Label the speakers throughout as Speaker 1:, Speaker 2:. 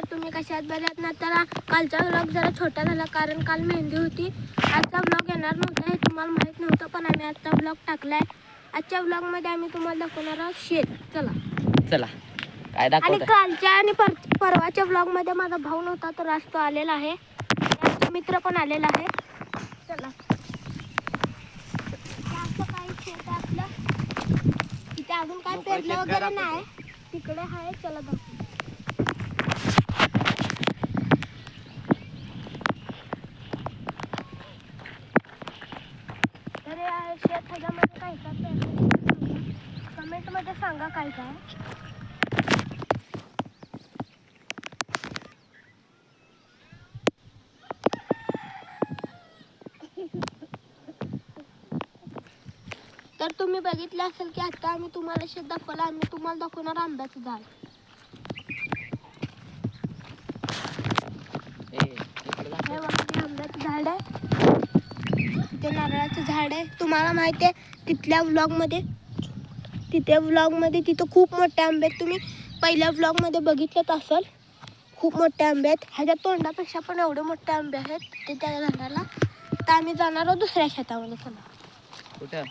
Speaker 1: नमस्कार, तुम्ही कशा आहात? बरे आहात ना? तर कालचा व्लॉग जरा छोटा झाला कारण काल मेहंदी होती. आजचा व्लॉग येणार नव्हता हे तुम्हाला माहीत नव्हतं, पण आम्ही आजचा व्लॉग टाकलाय. आजच्या व्लॉगमध्ये आम्ही तुम्हाला दाखवणार आहोत शेत. चला
Speaker 2: काय
Speaker 1: आणि
Speaker 2: दाखवत
Speaker 1: कालच्या आणि परवाच्या व्लॉगमध्ये माझा भाऊ नव्हता, तर आज तो आलेला आहे. आमचा मित्र पण आलेला आहे. चला, असं काही शेत आहे आपलं. तिथे अजून काय पेरलं वगैरे नाही, तिकडे आहे. चला दाखवू. तर या शेत ह्याच्यामध्ये काय काय पेरलं कमेंटमध्ये सांगा काय काय. तर तुम्ही बघितलं असेल की आता आम्ही तुम्हाला शेत दाखवलं, आम्ही तुम्हाला दाखवणार आंब्याचं झाड. हे बघा, ते आंब्याचं झाड आहे, ते नारळाचं झाड आहे. तुम्हाला माहिती आहे तिथल्या व्लॉगमध्ये तिथं खूप मोठे आंबे आहेत. तुम्ही पहिल्या व्लॉगमध्ये बघितलेत असेल, खूप मोठे आंबे आहेत. ह्याच्या तोंडापेक्षा पण एवढे मोठे आंबे आहेत ते त्या झाडाला. तर आम्ही जाणार आहोत दुसऱ्या शेतामध्ये. चला
Speaker 2: कुठं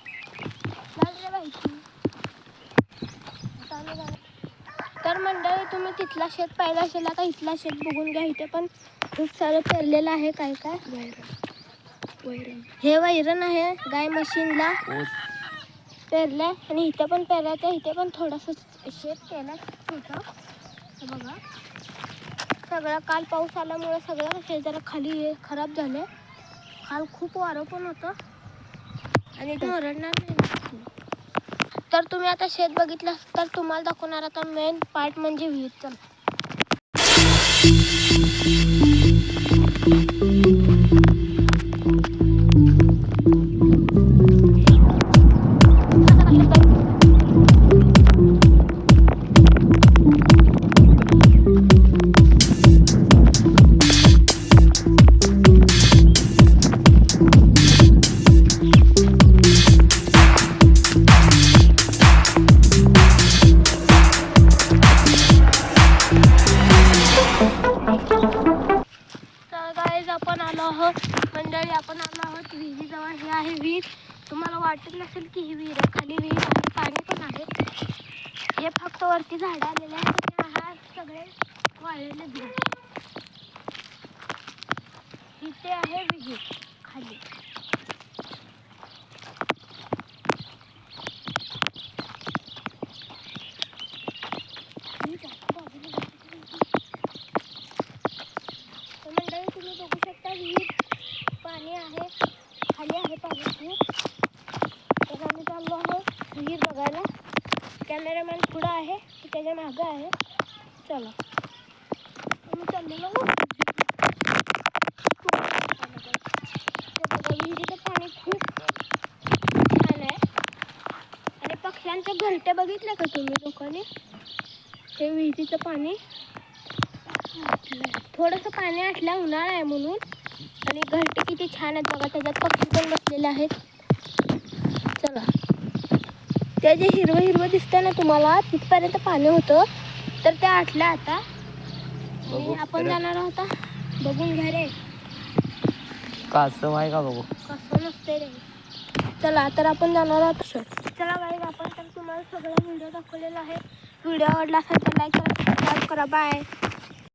Speaker 1: तर मंडळी, तुम्ही तिथला शेत पाहिला असेल, आता इथला शेत बघून घ्या. इथे पण खूप सारं पेरलेलं आहे. काय काय वैरण, हे वैरण आहे गाय मशीनला पेरलंय. आणि इथे पण पेरायचं, इथे पण थोडंसं शेत केलं छोटं. बघा, सगळं काल पाऊस आल्यामुळे सगळं शेत जरा खाली खराब झालं. काल खूप वारं पण होतं आणि ते ओरडणार नाही. तर तुम्ही आता शेत बघितलं तर तुम्हाला दाखवणार आता मेन पार्ट म्हणजे विहीर. चल, आपण आलो आहोत मंडळी, आपण आलो आहोत विहिरीजवळ. हे आहे विहीर. तुम्हाला वाटत नसेल की ही विहीर आहे, खाली विहीर आहे, पाणी पण आहे. हे फक्त वरती झाडं आलेले आहेत, हा सगळे वाळलेले झाड. इथे आहे विहीर खाली. मंडळी, तुम्ही बघू शकता विहीर, पाणी आहे, खाली आहे पाणी खूप. तर आम्ही चाललो आहोत विहीर बघायला. कॅमेरामॅन पुढं आहे, त्याच्या मागं आहे. चला, आम्ही चाललेलो विहिरीचं पाणी खूप छान आहे. आणि पक्ष्यांचे घरटे बघितले का तुम्ही लोकांनी? हे विहिरीचं पाणी थोडंसं पाणी आटलं, उन्हाळा आहे म्हणून. आणि घरटे किती छान आहेत बघा, त्याच्यात पक्षी पण बसलेले आहेत. चला, ते जे हिरवं हिरवं दिसतं ना तुम्हाला, तिथपर्यंत पाणी होतं, तर ते आटलं आता. आणि आपण जाणार आहोत, बघून घ्या रे.
Speaker 2: कसं आहे का बघू,
Speaker 1: कसं नसते रे. चला, तर आपण जाणार आहोत. चला गाईज, आपण तर तुम्हाला सगळं व्हिडिओ दाखवलेला आहे. व्हिडिओ आवडला असेल तर लाईक करा, सबस्क्राईब करा. बाय.